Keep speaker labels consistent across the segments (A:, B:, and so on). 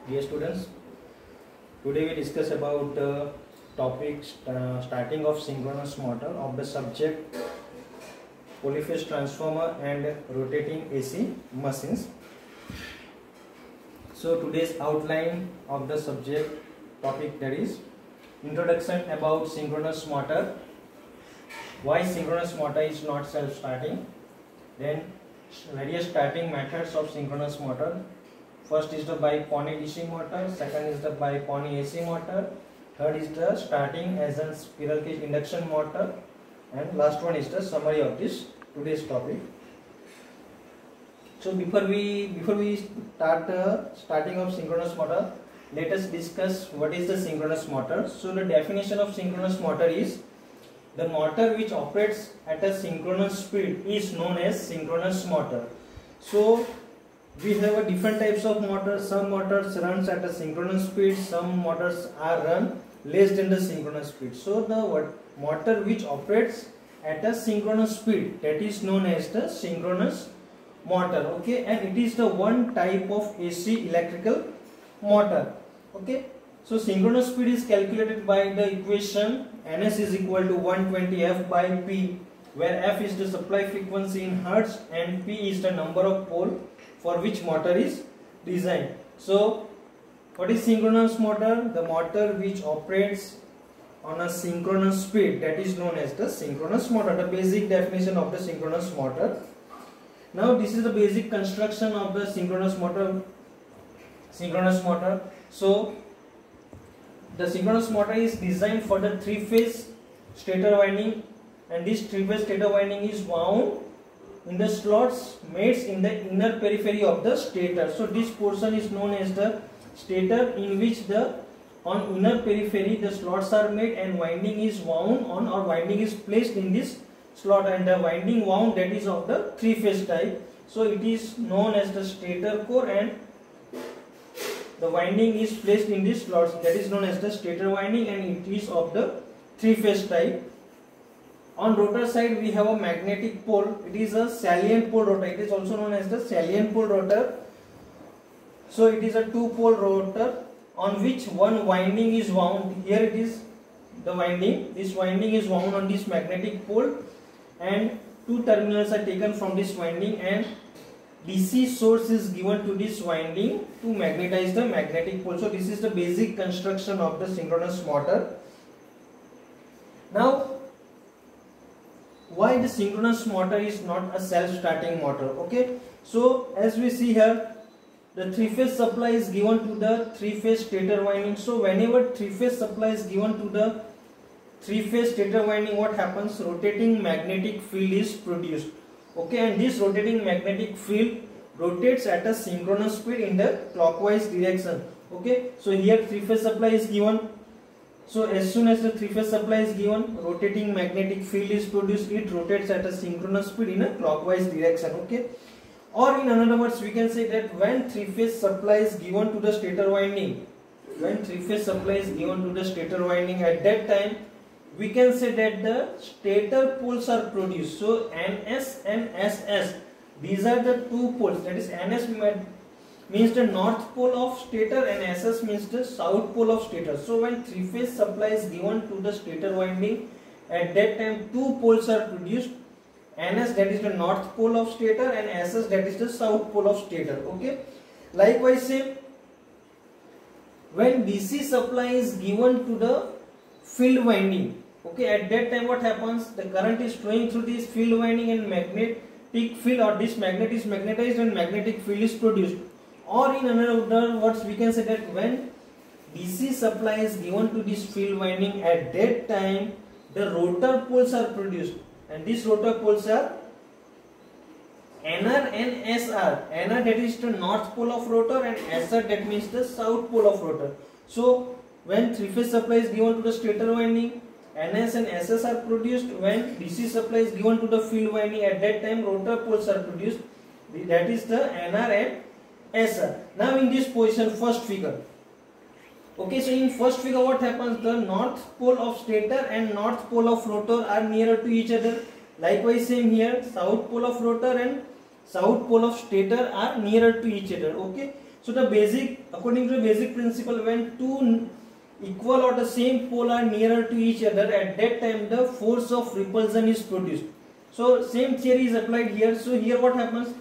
A: Dear students, today we discuss about topic starting of synchronous motor of the subject polyphase transformer and rotating AC machines. So today's outline of the subject topic, that is introduction about synchronous motor, why synchronous motor is not self-starting, then various starting methods of synchronous motor. First is the bi-pony DC motor, second is the bi-pony AC motor, third is the starting as a spiral cage induction motor, and last one is the summary of this today's topic. So before we start the starting of synchronous motor, let us discuss what is the synchronous motor. So the definition of synchronous motor is the motor which operates at a synchronous speed is known as synchronous motor. So we have a different types of motors. Some motors runs at a synchronous speed, some motors are run less than the synchronous speed. So the motor which operates at a synchronous speed, that is known as the synchronous motor. Okay, and it is the one type of AC electrical motor. Okay, so synchronous speed is calculated by the equation Ns is equal to 120 F by P, where F is the supply frequency in Hertz and P is the number of pole for which motor is designed. So what is synchronous motor? The motor which operates on a synchronous speed, that is known as the synchronous motor. The basic definition of the synchronous motor. Now this is the basic construction of the synchronous motor. So the synchronous motor is designed for the three-phase stator winding, and this three-phase stator winding is wound in the slots made in the inner periphery of the stator. So this portion is known as the stator, in which on inner periphery the slots are made and winding is wound on, or winding is placed in this slot, and the winding wound, that is of the three-phase type. So it is known as the stator core, and the winding is placed in these slots, that is known as the stator winding, and it is of the three-phase type. On rotor side we have a magnetic pole. It is a salient pole rotor. It is also known as the salient pole rotor. So it is a two-pole rotor on which one winding is wound. Here it is the winding. This winding is wound on this magnetic pole, and two terminals are taken from this winding, and DC source is given to this winding to magnetize the magnetic pole. So this is the basic construction of the synchronous motor. Now, why the synchronous motor is not a self-starting motor? Okay, so as we see here, the three-phase supply is given to the three-phase stator winding. So whenever three-phase supply is given to the three-phase stator winding, what happens? Rotating magnetic field is produced. Okay, and this rotating magnetic field rotates at a synchronous speed in the clockwise direction. Okay, so here three-phase supply is given. So as soon as the three-phase supply is given, rotating magnetic field is produced. It rotates at a synchronous speed in a clockwise direction. Okay, or in another words, we can say that when three-phase supply is given to the stator winding, at that time we can say that the stator poles are produced. So NS and SS, these are the two poles. That is, NS means the north pole of stator and SS means the south pole of stator. So when three-phase supply is given to the stator winding, at that time two poles are produced. NS, that is the north pole of stator, and SS, that is the south pole of stator. Okay. Likewise, same when DC supply is given to the field winding. Okay, at that time what happens? The current is flowing through this field winding, and magnetic field, or this magnet is magnetized, and magnetic field is produced. Or in another words, we can say that when DC supply is given to this field winding, at that time the rotor poles are produced, and these rotor poles are NR and SR. NR, that is the north pole of rotor, and SR, that means the south pole of rotor. So when three-phase supply is given to the stator winding, NS and SS are produced. When DC supply is given to the field winding, at that time rotor poles are produced, that is the NR and SR. Now in this position, first figure. Okay, so in first figure what happens? The north pole of stator and north pole of rotor are nearer to each other. Likewise, same here, south pole of rotor and south pole of stator are nearer to each other. Okay, So the basic, according to the basic principle, when two equal or the same pole are nearer to each other, at that time the force of repulsion is produced. So same theory is applied here. So here what happens,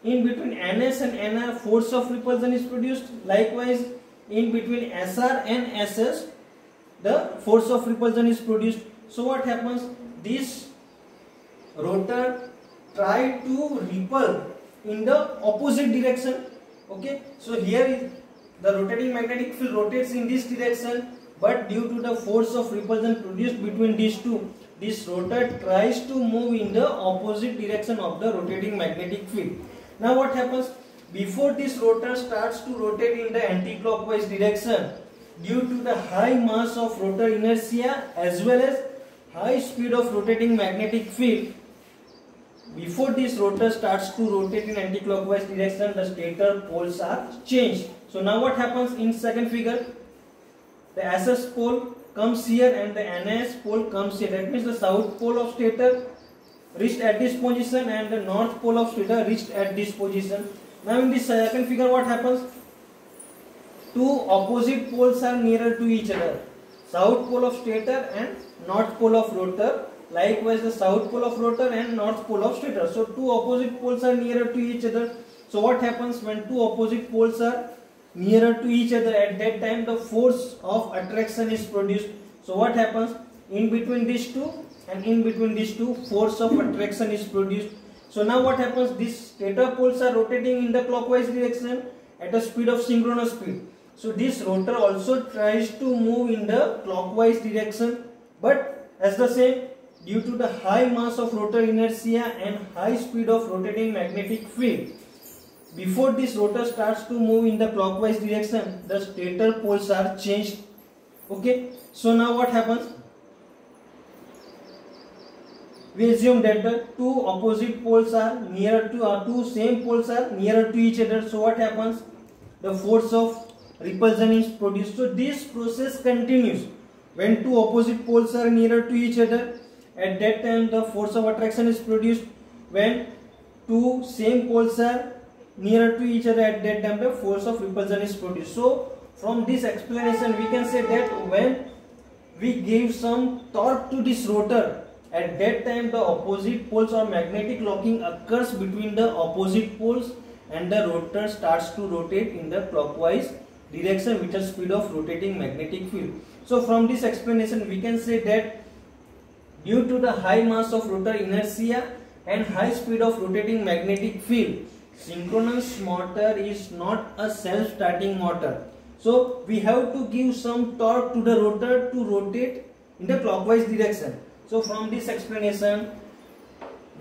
A: in between NS and NR force of repulsion is produced. Likewise in between SR and SS the force of repulsion is produced. So what happens, this rotor try to repel in the opposite direction. Okay, so here is the rotating magnetic field rotates in this direction, but due to the force of repulsion produced between these two, this rotor tries to move in the opposite direction of the rotating magnetic field. Now what happens, before this rotor starts to rotate in the anti-clockwise direction, due to the high mass of rotor inertia as well as high speed of rotating magnetic field, before this rotor starts to rotate in anti-clockwise direction, the stator poles are changed. So now what happens in second figure, the SS pole comes here and the NS pole comes here. That means the south pole of stator reached at this position and the north pole of stator reached at this position. Now in this second figure what happens, two opposite poles are nearer to each other, south pole of stator and north pole of rotor. Likewise the south pole of rotor and north pole of stator. So two opposite poles are nearer to each other. So what happens when two opposite poles are nearer to each other, at that time the force of attraction is produced. So what happens, in between these two and in between these two force of attraction is produced. So now what happens, these stator poles are rotating in the clockwise direction at a speed of synchronous speed. So this rotor also tries to move in the clockwise direction, but as the same, due to the high mass of rotor inertia and high speed of rotating magnetic field, before this rotor starts to move in the clockwise direction, the stator poles are changed. Okay, so now what happens, we assume that the two opposite poles are nearer to, two same poles are nearer to each other. So what happens, the force of repulsion is produced. So this process continues. When two opposite poles are nearer to each other, at that time the force of attraction is produced. When two same poles are nearer to each other, at that time the force of repulsion is produced. So from this explanation we can say that when we give some torque to this rotor, at that time the opposite poles or magnetic locking occurs between the opposite poles and the rotor starts to rotate in the clockwise direction with the speed of rotating magnetic field. So from this explanation we can say that due to the high mass of rotor inertia and high speed of rotating magnetic field, synchronous motor is not a self-starting motor. So we have to give some torque to the rotor to rotate in the clockwise direction. So from this explanation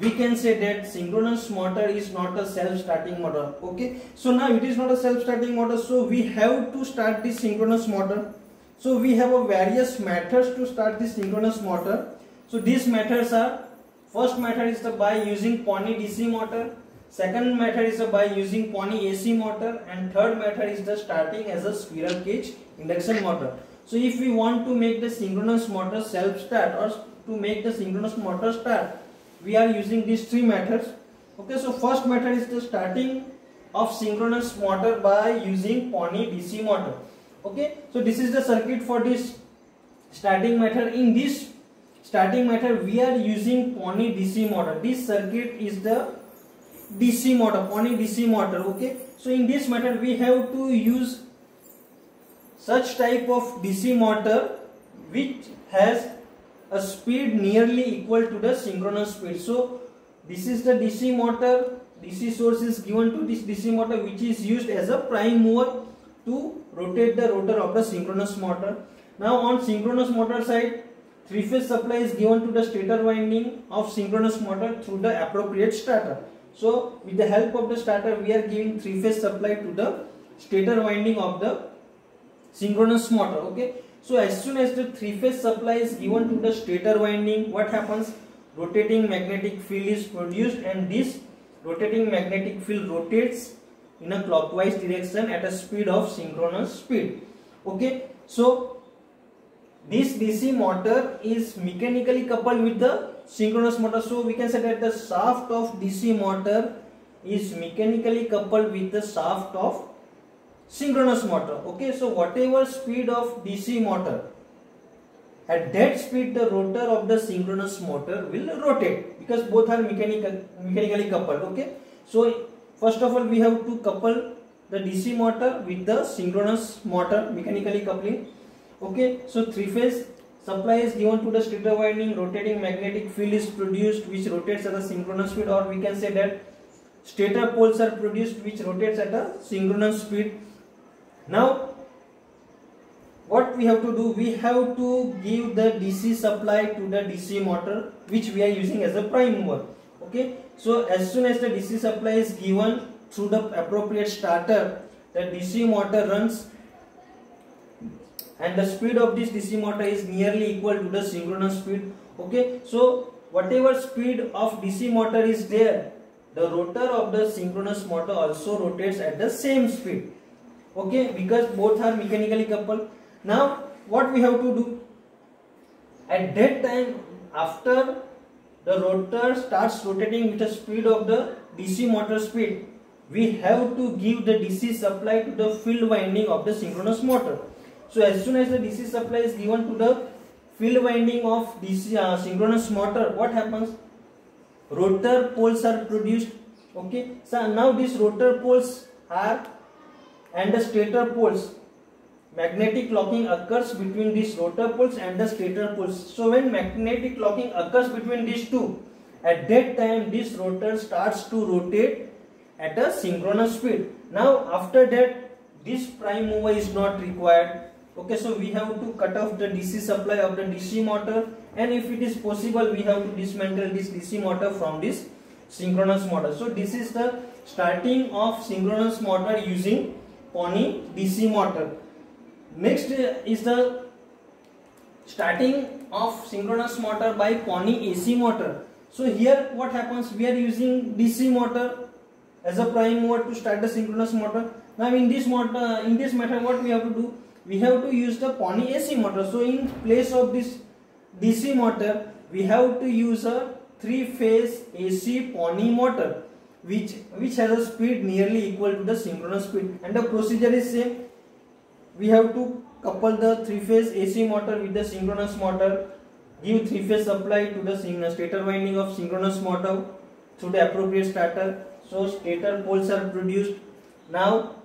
A: we can say that synchronous motor is not a self-starting motor. Okay, so now it is not a self-starting motor, so we have to start this synchronous motor. So we have a various methods to start this synchronous motor. So these methods are, first method is by using Pony DC motor, second method is by using Pony AC motor, and third method is the starting as a squirrel cage induction motor. So if we want to make the synchronous motor self-start or to make the synchronous motor start, we are using these three methods. Okay, so first method is the starting of synchronous motor by using Pony DC motor. Okay, so this is the circuit for this starting method. In this starting method we are using Pony DC motor. This circuit is the DC motor, Pony DC motor. Okay, so in this method we have to use such type of DC motor which has a speed nearly equal to the synchronous speed. So this is the DC motor, DC source is given to this DC motor which is used as a prime mover to rotate the rotor of the synchronous motor. Now on synchronous motor side, three-phase supply is given to the stator winding of synchronous motor through the appropriate starter. So with the help of the starter we are giving three-phase supply to the stator winding of the synchronous motor. Okay, so as soon as the three-phase supply is given to the stator winding, what happens, rotating magnetic field is produced and this rotating magnetic field rotates in a clockwise direction at a speed of synchronous speed. Okay, so this DC motor is mechanically coupled with the synchronous motor. So we can say that the shaft of DC motor is mechanically coupled with the shaft of synchronous motor. Okay, so whatever speed of DC motor, at that speed the rotor of the synchronous motor will rotate, because both are mechanically coupled. Okay, so first of all we have to couple the DC motor with the synchronous motor, mechanically coupling. Okay, so three-phase supply is given to the stator winding, rotating magnetic field is produced which rotates at a synchronous speed, or we can say that stator poles are produced which rotates at a synchronous speed. Now what we have to do, we have to give the DC supply to the DC motor which we are using as a prime mover. Okay, so as soon as the DC supply is given through the appropriate starter, the DC motor runs, and the speed of this DC motor is nearly equal to the synchronous speed. Okay, so whatever speed of DC motor is there, the rotor of the synchronous motor also rotates at the same speed. Okay, because both are mechanically coupled. Now what we have to do, at that time after the rotor starts rotating with the speed of the DC motor speed, we have to give the DC supply to the field winding of the synchronous motor. So as soon as the DC supply is given to the field winding of DC synchronous motor, what happens? Rotor poles are produced. Okay, so now these rotor poles are, and the stator poles, magnetic locking occurs between these rotor poles and the stator poles. So when magnetic locking occurs between these two, at that time this rotor starts to rotate at a synchronous speed. Now after that this prime mover is not required. Okay, so we have to cut off the DC supply of the DC motor, and if it is possible we have to dismantle this DC motor from this synchronous motor. So this is the starting of synchronous motor using Pony DC motor. Next is the starting of synchronous motor by Pony AC motor. So here what happens, we are using DC motor as a prime mover to start the synchronous motor. Now in this method what we have to do, we have to use the Pony AC motor. So in place of this DC motor we have to use a three-phase AC Pony motor which has a speed nearly equal to the synchronous speed, and the procedure is same. We have to couple the three-phase AC motor with the synchronous motor, give three-phase supply to the stator winding of synchronous motor through the appropriate starter. So stator poles are produced. Now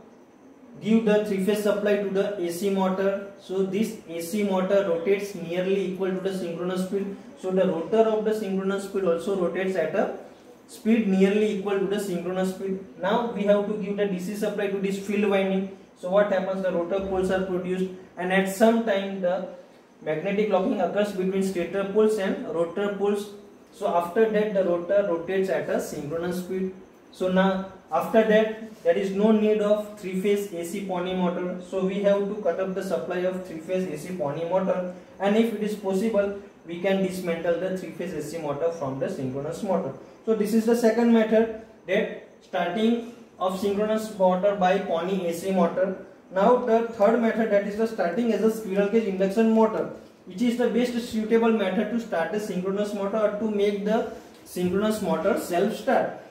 A: give the three-phase supply to the AC motor. So this AC motor rotates nearly equal to the synchronous speed. So the rotor of the synchronous speed also rotates at a speed nearly equal to the synchronous speed. Now we have to give the DC supply to this field winding. So what happens, the rotor poles are produced, and at some time the magnetic locking occurs between stator poles and rotor poles. So after that the rotor rotates at a synchronous speed. So now after that there is no need of three-phase AC Pony motor. So we have to cut off the supply of three-phase AC Pony motor, and if it is possible we can dismantle the three-phase AC motor from the synchronous motor. So this is the second method, that starting of synchronous motor by Pony AC motor. Now the third method, that is the starting as a squirrel cage induction motor, which is the best suitable method to start the synchronous motor or to make the synchronous motor self start.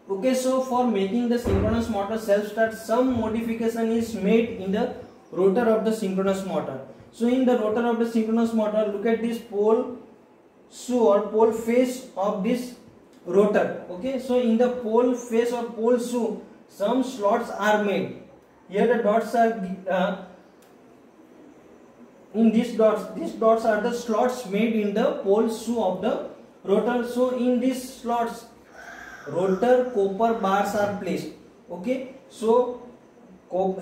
A: Okay, so for making the synchronous motor self start, some modification is made in the rotor of the synchronous motor. So in the rotor of the synchronous motor, look at this pole shoe or pole face of this rotor. Okay, so in the pole face or pole shoe, some slots are made. Here the dots are in these dots are the slots made in the pole shoe of the rotor. So in these slots rotor copper bars are placed. Okay, so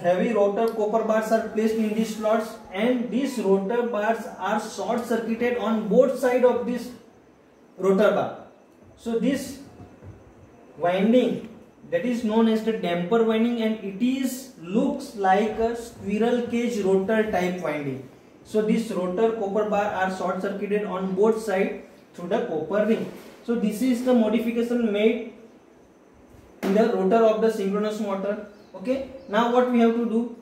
A: heavy rotor copper bars are placed in these slots, and these rotor bars are short circuited on both sides of this rotor bar. So this winding, that is known as the damper winding, and it is looks like a squirrel cage rotor type winding. So this rotor copper bar are short circuited on both sides through the copper ring. So this is the modification made in the rotor of the synchronous motor. Okay, now what we have to do,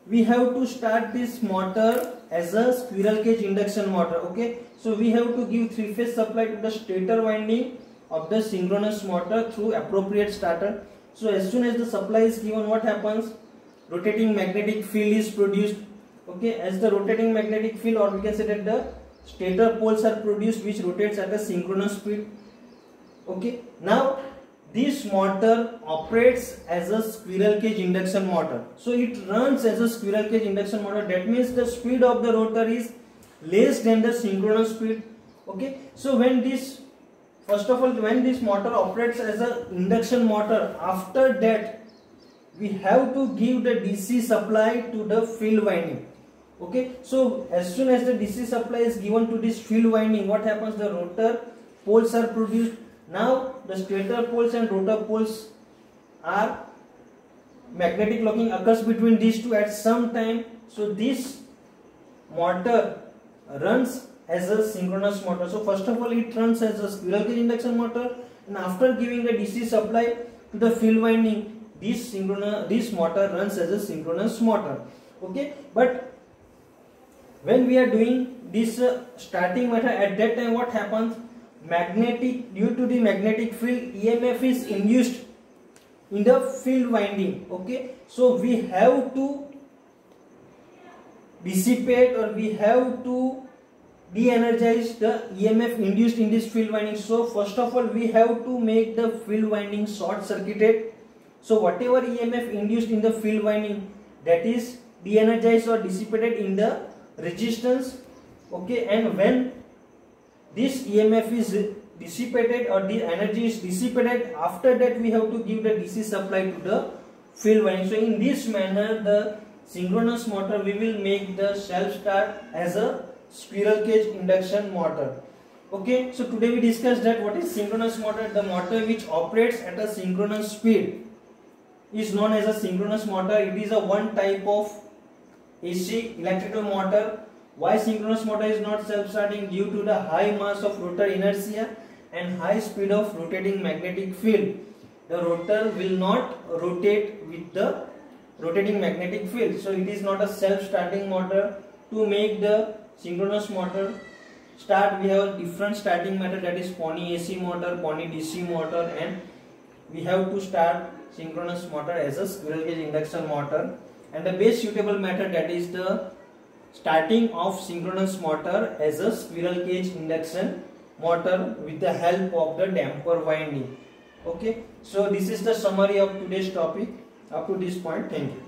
A: we have to start this motor as a squirrel cage induction motor. Okay, so we have to give three-phase supply to the stator winding of the synchronous motor through appropriate starter. So as soon as the supply is given, what happens, rotating magnetic field is produced. Okay, as the rotating magnetic field, or we can say that the stator poles are produced which rotates at a synchronous speed. Okay, now this motor operates as a squirrel cage induction motor. So it runs as a squirrel cage induction motor. That means the speed of the rotor is less than the synchronous speed. Okay, so when this, first of all, when this motor operates as an induction motor, after that we have to give the DC supply to the field winding. Okay, so as soon as the DC supply is given to this field winding, what happens? The rotor poles are produced. Now the stator poles and rotor poles are, magnetic locking occurs between these two at some time. So this motor runs as a synchronous motor. So first of all, it runs as a squirrel cage induction motor, and after giving the DC supply to the field winding, this motor runs as a synchronous motor. Okay, but when we are doing this starting method, at that time what happens? Due to the magnetic field, EMF is induced in the field winding. Okay, so we have to dissipate, or we have to de-energize the EMF induced in this field winding. So first of all, we have to make the field winding short circuited. So whatever EMF induced in the field winding, that is de-energized or dissipated in the resistance. Okay, and when this EMF is dissipated, or the energy is dissipated, after that we have to give the DC supply to the field winding. So in this manner, the synchronous motor, we will make the self start as a squirrel cage induction motor. Okay, so today we discussed that what is synchronous motor. The motor which operates at a synchronous speed is known as a synchronous motor. It is a one type of AC electrical motor. Why synchronous motor is not self-starting? Due to the high mass of rotor inertia and high speed of rotating magnetic field. The rotor will not rotate with the rotating magnetic field. So it is not a self-starting motor. To make the synchronous motor start, we have a different starting method, that is Pony AC motor, Pony DC motor, and we have to start synchronous motor as a squirrel cage induction motor. And the best suitable method, that is the starting of synchronous motor as a squirrel cage induction motor with the help of the damper winding. Okay, so this is the summary of today's topic up to this point. Thank you.